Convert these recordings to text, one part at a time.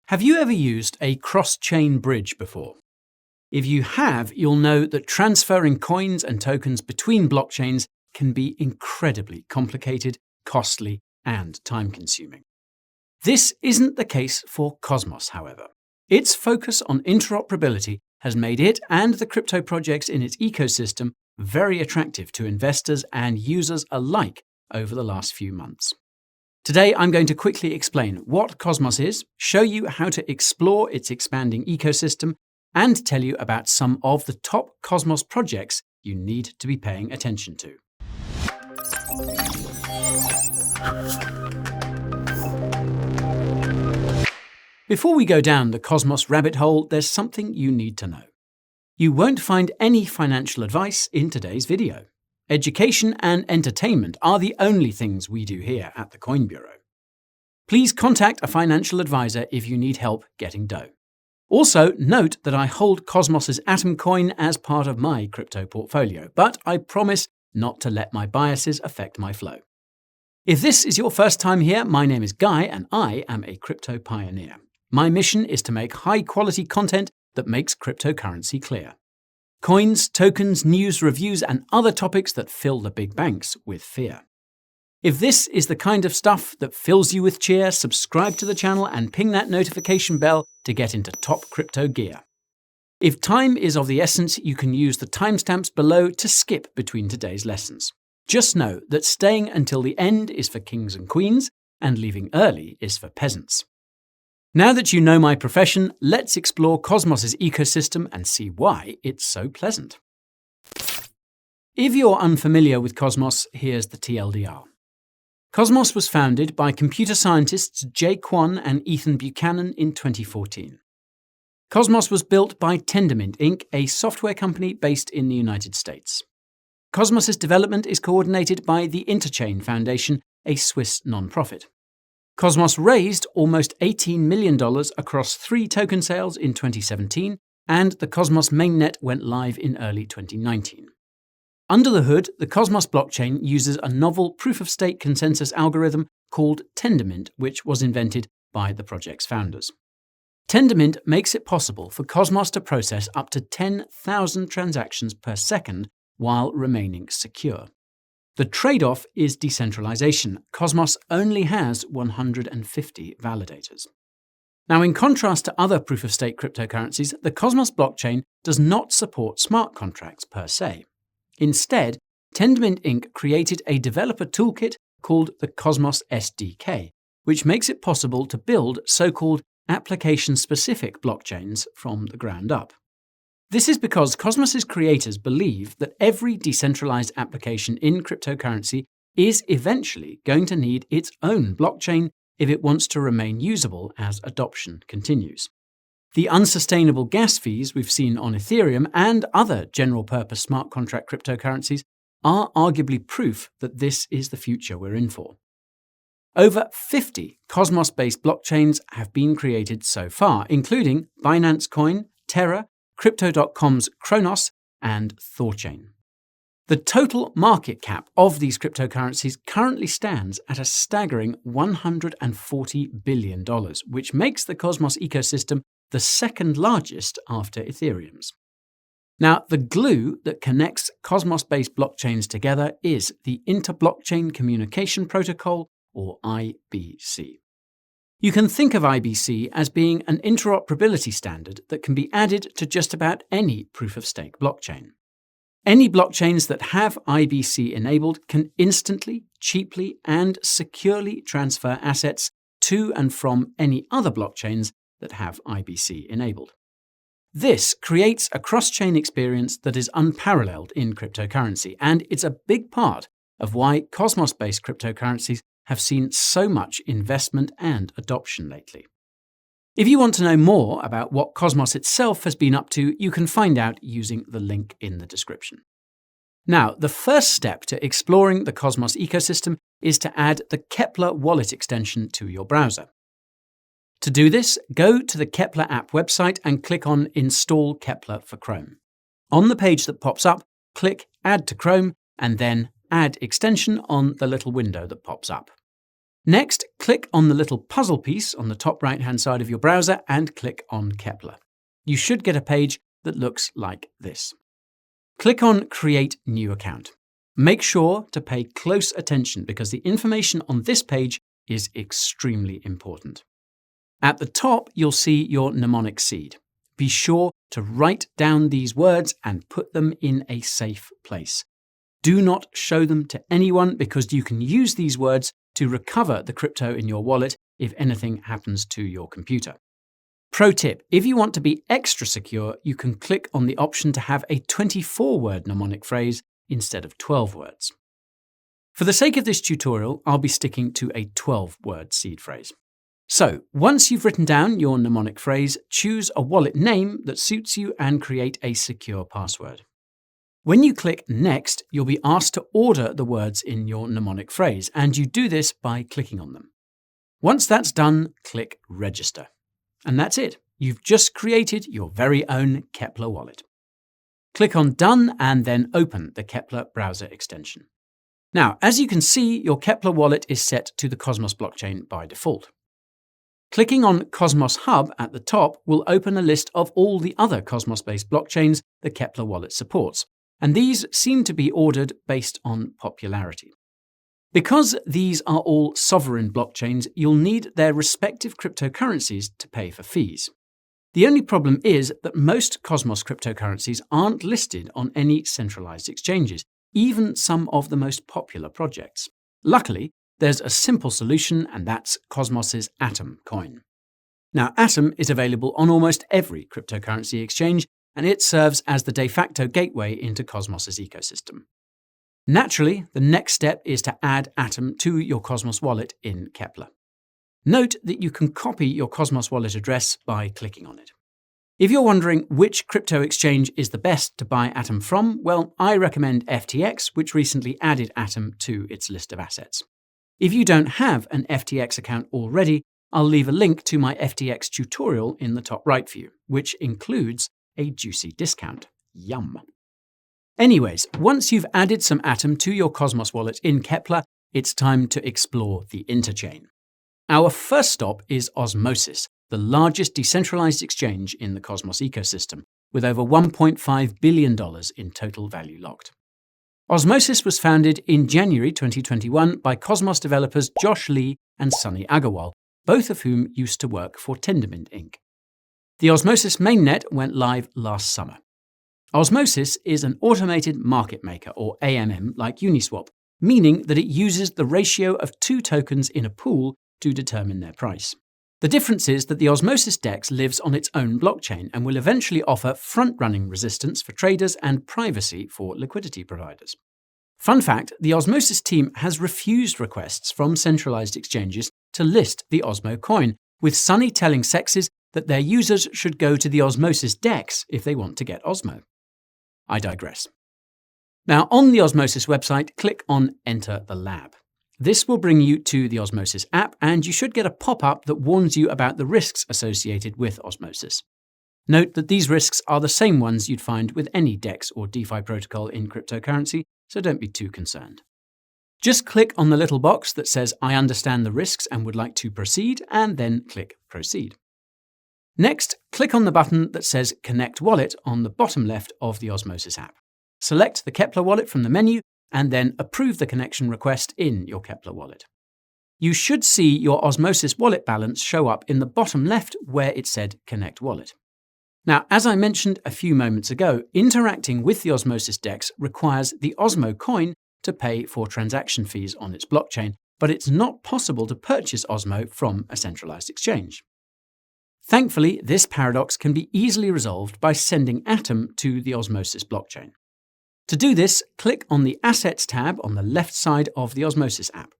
Have you ever used a cross-chain bridge before? If you have, you'll know that transferring coins and tokens between blockchains can be incredibly complicated, costly, and time-consuming. This isn't the case for Cosmos, however. Its focus on interoperability has made it and the crypto projects in its ecosystem very attractive to investors and users alike over the last few months. Today, I'm going to quickly explain what Cosmos is, show you how to explore its expanding ecosystem, and tell you about some of the top Cosmos projects you need to be paying attention to. Before we go down the Cosmos rabbit hole, there's something you need to know. You won't find any financial advice in today's video. Education and entertainment are the only things we do here at the Coin Bureau. Please contact a financial advisor if you need help getting dough. Also, note that I hold Cosmos's Atom coin as part of my crypto portfolio, but I promise not to let my biases affect my flow. If this is your first time here, my name is Guy and I am a crypto pioneer. My mission is to make high-quality content that makes cryptocurrency clear. Coins, tokens, news, reviews, and other topics that fill the big banks with fear. If this is the kind of stuff that fills you with cheer, subscribe to the channel and ping that notification bell to get into top crypto gear. If time is of the essence, you can use the timestamps below to skip between today's lessons. Just know that staying until the end is for kings and queens, and leaving early is for peasants. Now that you know my profession, let's explore Cosmos's ecosystem and see why it's so pleasant. If you're unfamiliar with Cosmos, here's the TLDR. Cosmos was founded by computer scientists Jae Kwon and Ethan Buchanan in 2014. Cosmos was built by Tendermint Inc., a software company based in the United States. Cosmos's development is coordinated by the Interchain Foundation, a Swiss non-profit. Cosmos raised almost $18 million across 3 token sales in 2017, and the Cosmos mainnet went live in early 2019. Under the hood, the Cosmos blockchain uses a novel proof-of-stake consensus algorithm called Tendermint, which was invented by the project's founders. Tendermint makes it possible for Cosmos to process up to 10,000 transactions per second while remaining secure. The trade-off is decentralization. Cosmos only has 150 validators. Now, in contrast to other proof-of-stake cryptocurrencies, the Cosmos blockchain does not support smart contracts per se. Instead, Tendermint Inc. created a developer toolkit called the Cosmos SDK, which makes it possible to build so-called application-specific blockchains from the ground up. This is because Cosmos's creators believe that every decentralized application in cryptocurrency is eventually going to need its own blockchain if it wants to remain usable as adoption continues. The unsustainable gas fees we've seen on Ethereum and other general-purpose smart contract cryptocurrencies are arguably proof that this is the future we're in for. Over 50 Cosmos-based blockchains have been created so far, including Binance Coin, Terra, Crypto.com's Kronos, and Thorchain. The total market cap of these cryptocurrencies currently stands at a staggering $140 billion, which makes the Cosmos ecosystem the second largest after Ethereum's. Now, the glue that connects Cosmos-based blockchains together is the Inter-Blockchain Communication Protocol, or IBC. You can think of IBC as being an interoperability standard that can be added to just about any proof-of-stake blockchain. Any blockchains that have IBC enabled can instantly, cheaply, and securely transfer assets to and from any other blockchains that have IBC enabled. This creates a cross-chain experience that is unparalleled in cryptocurrency, and it's a big part of why Cosmos-based cryptocurrencies have seen so much investment and adoption lately. If you want to know more about what Cosmos itself has been up to, you can find out using the link in the description. Now, the first step to exploring the Cosmos ecosystem is to add the Keplr Wallet extension to your browser. To do this, go to the Keplr app website and click on Install Keplr for Chrome. On the page that pops up, click Add to Chrome and then Add Extension on the little window that pops up. Next, click on the little puzzle piece on the top right-hand side of your browser and click on Keplr. You should get a page that looks like this. Click on Create New Account. Make sure to pay close attention because the information on this page is extremely important. At the top, you'll see your mnemonic seed. Be sure to write down these words and put them in a safe place. Do not show them to anyone because you can use these words to recover the crypto in your wallet if anything happens to your computer. Pro tip, if you want to be extra secure, you can click on the option to have a 24-word mnemonic phrase instead of 12 words. For the sake of this tutorial, I'll be sticking to a 12-word seed phrase. So, once you've written down your mnemonic phrase, choose a wallet name that suits you and create a secure password. When you click Next, you'll be asked to order the words in your mnemonic phrase, and you do this by clicking on them. Once that's done, click Register. And that's it. You've just created your very own Keplr wallet. Click on Done and then open the Keplr browser extension. Now, as you can see, your Keplr wallet is set to the Cosmos blockchain by default. Clicking on Cosmos Hub at the top will open a list of all the other Cosmos-based blockchains the Keplr wallet supports, and these seem to be ordered based on popularity. Because these are all sovereign blockchains, you'll need their respective cryptocurrencies to pay for fees. The only problem is that most Cosmos cryptocurrencies aren't listed on any centralized exchanges, even some of the most popular projects. Luckily, there's a simple solution, and that's Cosmos's Atom coin. Now, Atom is available on almost every cryptocurrency exchange, and it serves as the de facto gateway into Cosmos's ecosystem. Naturally, the next step is to add Atom to your Cosmos wallet in Keplr. Note that you can copy your Cosmos wallet address by clicking on it. If you're wondering which crypto exchange is the best to buy Atom from, well, I recommend FTX, which recently added Atom to its list of assets. If you don't have an FTX account already, I'll leave a link to my FTX tutorial in the top right for you, which includes a juicy discount. Yum. Anyways, once you've added some Atom to your Cosmos wallet in Keplr, it's time to explore the interchain. Our first stop is Osmosis, the largest decentralized exchange in the Cosmos ecosystem, with over $1.5 billion in total value locked. Osmosis was founded in January 2021 by Cosmos developers Josh Lee and Sunny Agarwal, both of whom used to work for Tendermint Inc. The Osmosis mainnet went live last summer. Osmosis is an automated market maker, or AMM, like Uniswap, meaning that it uses the ratio of two tokens in a pool to determine their price. The difference is that the Osmosis DEX lives on its own blockchain and will eventually offer front-running resistance for traders and privacy for liquidity providers. Fun fact, the Osmosis team has refused requests from centralized exchanges to list the Osmo coin, with Sunny telling Sexes that their users should go to the Osmosis DEX if they want to get Osmo. I digress. Now, on the Osmosis website, click on Enter the Lab. This will bring you to the Osmosis app, and you should get a pop-up that warns you about the risks associated with Osmosis. Note that these risks are the same ones you'd find with any DEX or DeFi protocol in cryptocurrency, so don't be too concerned. Just click on the little box that says I understand the risks and would like to proceed, and then click Proceed. Next, click on the button that says Connect Wallet on the bottom left of the Osmosis app. Select the Keplr wallet from the menu, and then approve the connection request in your Keplr wallet. You should see your Osmosis wallet balance show up in the bottom left where it said Connect Wallet. Now, as I mentioned a few moments ago, interacting with the Osmosis DEX requires the Osmo coin to pay for transaction fees on its blockchain, but it's not possible to purchase Osmo from a centralized exchange. Thankfully, this paradox can be easily resolved by sending Atom to the Osmosis blockchain. To do this, click on the Assets tab on the left side of the Osmosis app.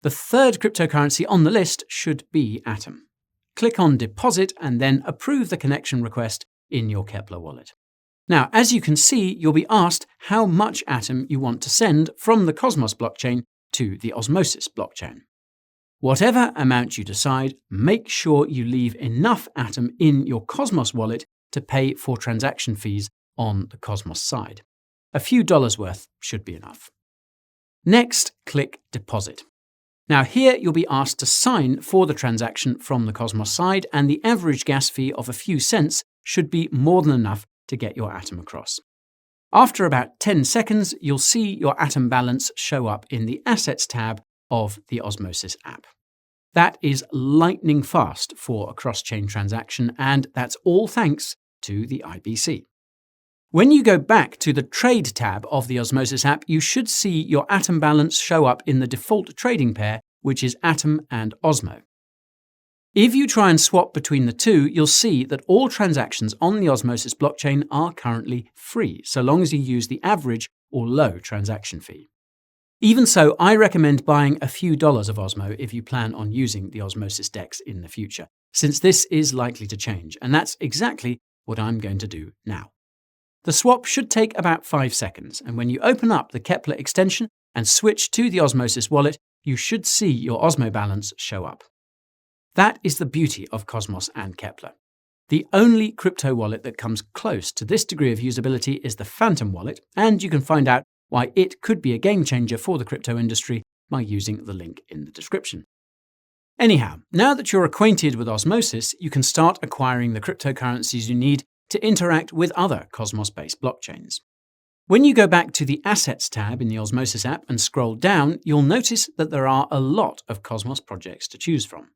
The third cryptocurrency on the list should be Atom. Click on Deposit and then approve the connection request in your Keplr wallet. Now, as you can see, you'll be asked how much Atom you want to send from the Cosmos blockchain to the Osmosis blockchain. Whatever amount you decide, make sure you leave enough Atom in your Cosmos wallet to pay for transaction fees on the Cosmos side. A few dollars worth should be enough. Next, click Deposit. Now here you'll be asked to sign for the transaction from the Cosmos side, and the average gas fee of a few cents should be more than enough to get your Atom across. After about 10 seconds, you'll see your Atom balance show up in the Assets tab of the Osmosis app. That is lightning fast for a cross-chain transaction, and that's all thanks to the IBC. When you go back to the Trade tab of the Osmosis app, you should see your Atom balance show up in the default trading pair, which is Atom and Osmo. If you try and swap between the two, you'll see that all transactions on the Osmosis blockchain are currently free, so long as you use the average or low transaction fee. Even so, I recommend buying a few dollars of Osmo if you plan on using the Osmosis DEX in the future, since this is likely to change, and that's exactly what I'm going to do now. The swap should take about 5 seconds, and when you open up the Keplr extension and switch to the Osmosis wallet, you should see your Osmo balance show up. That is the beauty of Cosmos and Keplr. The only crypto wallet that comes close to this degree of usability is the Phantom wallet, and you can find out why it could be a game changer for the crypto industry by using the link in the description. Anyhow, now that you're acquainted with Osmosis, you can start acquiring the cryptocurrencies you need to interact with other Cosmos-based blockchains. When you go back to the Assets tab in the Osmosis app and scroll down, you'll notice that there are a lot of Cosmos projects to choose from.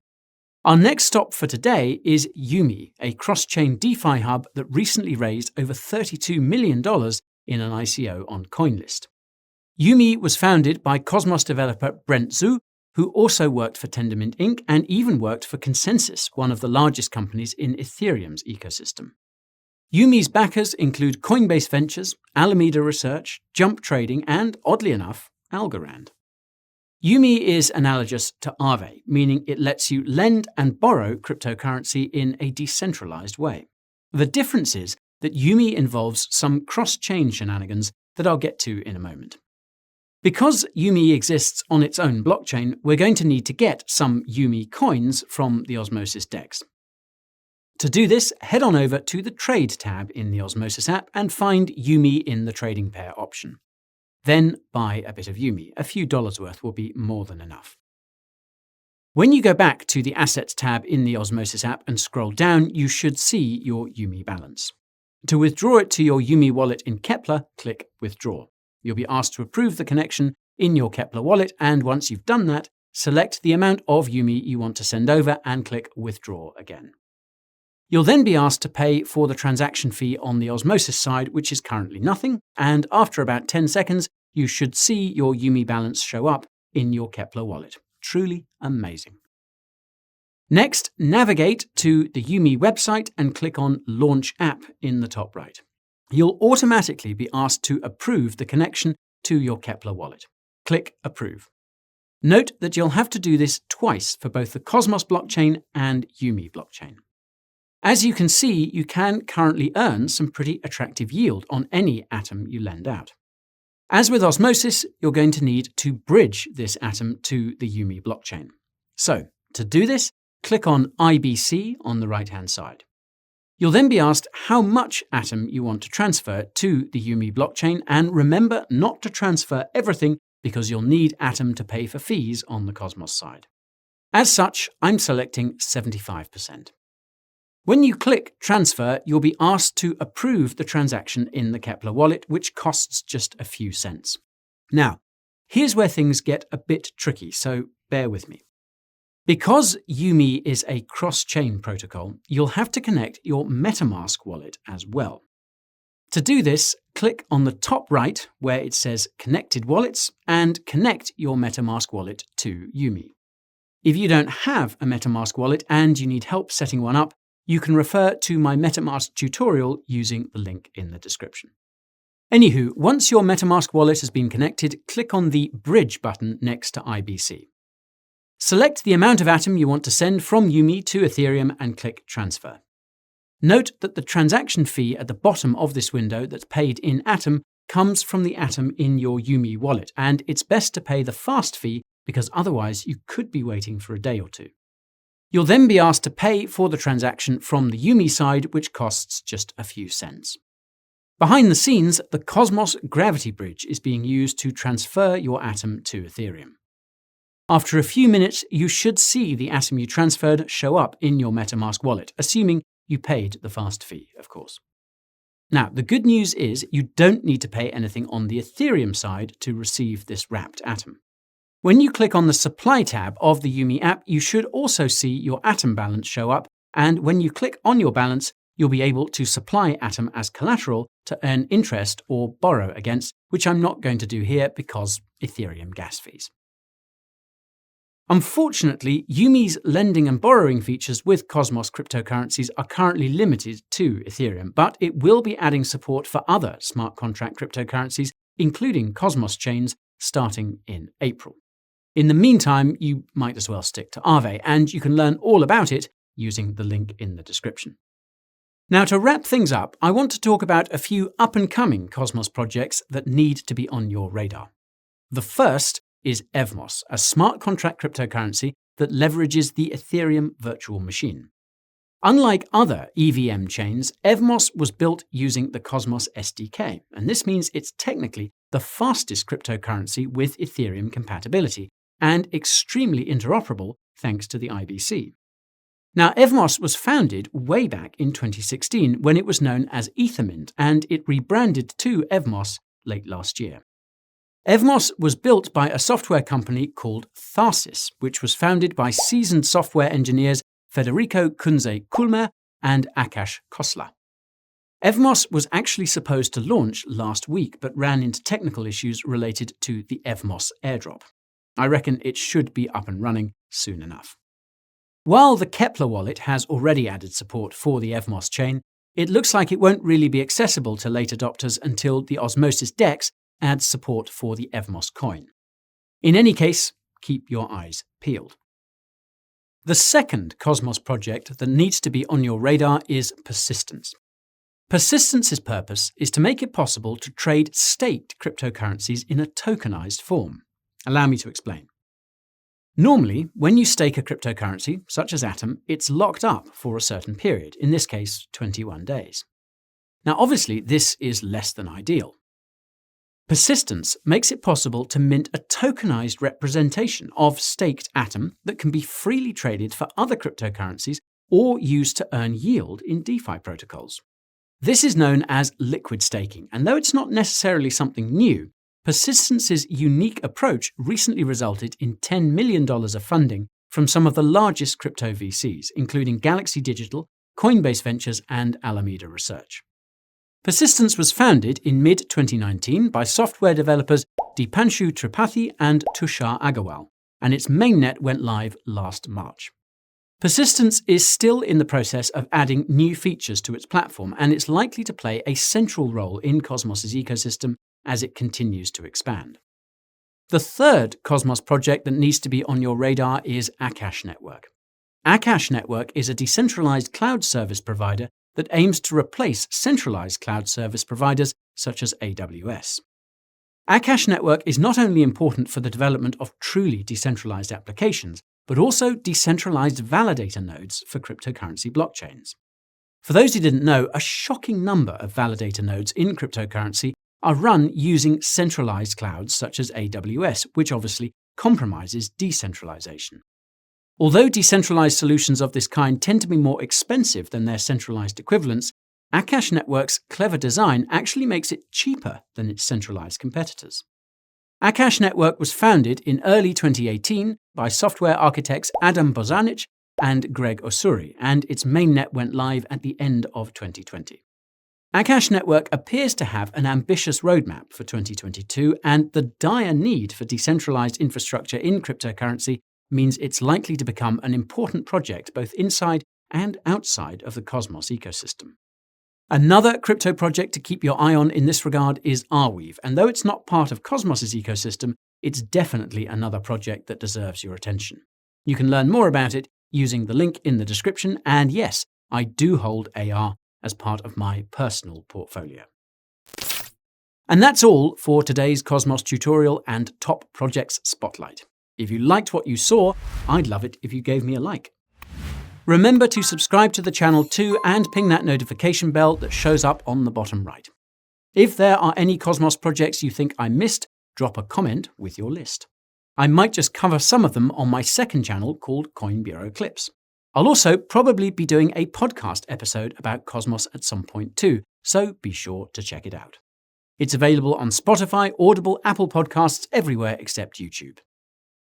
Our next stop for today is Umee, a cross-chain DeFi hub that recently raised over $32 million in an ICO on CoinList. Umee was founded by Cosmos developer Brent Zhu, who also worked for Tendermint Inc. and even worked for Consensus, one of the largest companies in Ethereum's ecosystem. Umee's backers include Coinbase Ventures, Alameda Research, Jump Trading, and, oddly enough, Algorand. Umee is analogous to Aave, meaning it lets you lend and borrow cryptocurrency in a decentralized way. The difference is that Umee involves some cross-chain shenanigans that I'll get to in a moment. Because Umee exists on its own blockchain, we're going to need to get some Umee coins from the Osmosis DEX. To do this, head on over to the Trade tab in the Osmosis app and find Umee in the trading pair option. Then buy a bit of Umee. A few dollars worth will be more than enough. When you go back to the Assets tab in the Osmosis app and scroll down, you should see your Umee balance. To withdraw it to your Umee wallet in Keplr, click Withdraw. You'll be asked to approve the connection in your Keplr wallet, and once you've done that, select the amount of Umee you want to send over and click Withdraw again. You'll then be asked to pay for the transaction fee on the Osmosis side, which is currently nothing, and after about 10 seconds, you should see your Umee balance show up in your Keplr wallet. Truly amazing. Next, navigate to the Umee website and click on Launch App in the top right. You'll automatically be asked to approve the connection to your Keplr wallet. Click Approve. Note that you'll have to do this twice for both the Cosmos blockchain and Umee blockchain. As you can see, you can currently earn some pretty attractive yield on any Atom you lend out. As with Osmosis, you're going to need to bridge this Atom to the Umee blockchain. So, to do this, click on IBC on the right-hand side. You'll then be asked how much Atom you want to transfer to the Umee blockchain, and remember not to transfer everything because you'll need Atom to pay for fees on the Cosmos side. As such, I'm selecting 75%. When you click Transfer, you'll be asked to approve the transaction in the Keplr wallet, which costs just a few cents. Now, here's where things get a bit tricky, so bear with me. Because Umee is a cross-chain protocol, you'll have to connect your MetaMask wallet as well. To do this, click on the top right where it says Connected Wallets and connect your MetaMask wallet to Umee. If you don't have a MetaMask wallet and you need help setting one up, you can refer to my MetaMask tutorial using the link in the description. Anywho, once your MetaMask wallet has been connected, click on the Bridge button next to IBC. Select the amount of Atom you want to send from Umee to Ethereum and click Transfer. Note that the transaction fee at the bottom of this window that's paid in Atom comes from the Atom in your Umee wallet, and it's best to pay the fast fee because otherwise you could be waiting for a day or two. You'll then be asked to pay for the transaction from the Umee side, which costs just a few cents. Behind the scenes, the Cosmos Gravity Bridge is being used to transfer your Atom to Ethereum. After a few minutes, you should see the Atom you transferred show up in your MetaMask wallet, assuming you paid the fast fee, of course. Now, the good news is you don't need to pay anything on the Ethereum side to receive this wrapped Atom. When you click on the Supply tab of the Umee app, you should also see your Atom balance show up, and when you click on your balance, you'll be able to supply Atom as collateral to earn interest or borrow against, which I'm not going to do here because Ethereum gas fees. Unfortunately, Umee's lending and borrowing features with Cosmos cryptocurrencies are currently limited to Ethereum, but it will be adding support for other smart contract cryptocurrencies, including Cosmos chains, starting in April. In the meantime, you might as well stick to Aave, and you can learn all about it using the link in the description. Now, to wrap things up, I want to talk about a few up-and-coming Cosmos projects that need to be on your radar. The first is Evmos, a smart contract cryptocurrency that leverages the Ethereum virtual machine. Unlike other EVM chains, Evmos was built using the Cosmos SDK, and this means it's technically the fastest cryptocurrency with Ethereum compatibility, and extremely interoperable thanks to the IBC. Now, Evmos was founded way back in 2016 when it was known as Ethermint, and it rebranded to Evmos late last year. Evmos was built by a software company called Tharsis, which was founded by seasoned software engineers Federico Kunze-Kulmer and Akash Khosla. Evmos was actually supposed to launch last week, but ran into technical issues related to the Evmos airdrop. I reckon it should be up and running soon enough. While the Keplr wallet has already added support for the Evmos chain, it looks like it won't really be accessible to late adopters until the Osmosis DEX adds support for the Evmos coin. In any case, keep your eyes peeled. The second Cosmos project that needs to be on your radar is Persistence. Persistence's purpose is to make it possible to trade staked cryptocurrencies in a tokenized form. Allow me to explain. Normally, when you stake a cryptocurrency, such as Atom, it's locked up for a certain period, in this case, 21 days. Now, obviously, this is less than ideal. Persistence makes it possible to mint a tokenized representation of staked Atom that can be freely traded for other cryptocurrencies or used to earn yield in DeFi protocols. This is known as liquid staking, and though it's not necessarily something new, Persistence's unique approach recently resulted in $10 million of funding from some of the largest crypto VCs, including Galaxy Digital, Coinbase Ventures, and Alameda Research. Persistence was founded in mid-2019 by software developers Deepanshu Tripathi and Tushar Agarwal, and its mainnet went live last March. Persistence is still in the process of adding new features to its platform, and it's likely to play a central role in Cosmos's ecosystem as it continues to expand. The third Cosmos project that needs to be on your radar is Akash Network. Akash Network is a decentralized cloud service provider that aims to replace centralized cloud service providers such as AWS. Akash Network is not only important for the development of truly decentralized applications, but also decentralized validator nodes for cryptocurrency blockchains. For those who didn't know, a shocking number of validator nodes in cryptocurrency are run using centralized clouds such as AWS, which obviously compromises decentralization. Although decentralized solutions of this kind tend to be more expensive than their centralized equivalents, Akash Network's clever design actually makes it cheaper than its centralized competitors. Akash Network was founded in early 2018 by software architects Adam Bozanic and Greg Osuri, and its mainnet went live at the end of 2020. Akash Network appears to have an ambitious roadmap for 2022, and the dire need for decentralized infrastructure in cryptocurrency means it's likely to become an important project both inside and outside of the Cosmos ecosystem. Another crypto project to keep your eye on in this regard is Arweave, and though it's not part of Cosmos's ecosystem, it's definitely another project that deserves your attention. You can learn more about it using the link in the description, and yes, I do hold AR as part of my personal portfolio. And that's all for today's Cosmos tutorial and Top Projects Spotlight. If you liked what you saw, I'd love it if you gave me a like. Remember to subscribe to the channel too and ping that notification bell that shows up on the bottom right. If there are any Cosmos projects you think I missed, drop a comment with your list. I might just cover some of them on my second channel called Coin Bureau Clips. I'll also probably be doing a podcast episode about Cosmos at some point too, so be sure to check it out. It's available on Spotify, Audible, Apple Podcasts, everywhere except YouTube.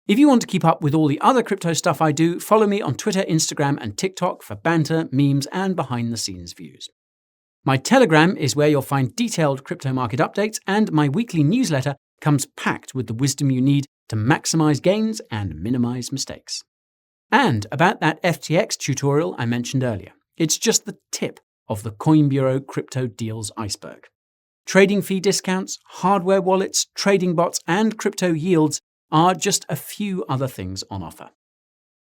If you want to keep up with all the other crypto stuff I do, follow me on Twitter, Instagram, and TikTok for banter, memes, and behind-the-scenes views. My Telegram is where you'll find detailed crypto market updates, and my weekly newsletter comes packed with the wisdom you need to maximize gains and minimize mistakes. And about that FTX tutorial I mentioned earlier, it's just the tip of the Coin Bureau crypto deals iceberg. Trading fee discounts, hardware wallets, trading bots, and crypto yields are just a few other things on offer.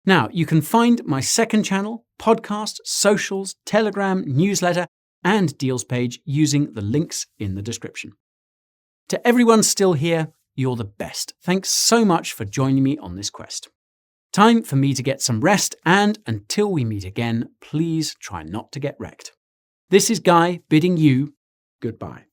Now, you can find my second channel, podcast, socials, Telegram, newsletter, and deals page using the links in the description. To everyone still here, you're the best. Thanks so much for joining me on this quest. Time for me to get some rest, and until we meet again, please try not to get wrecked. This is Guy bidding you goodbye.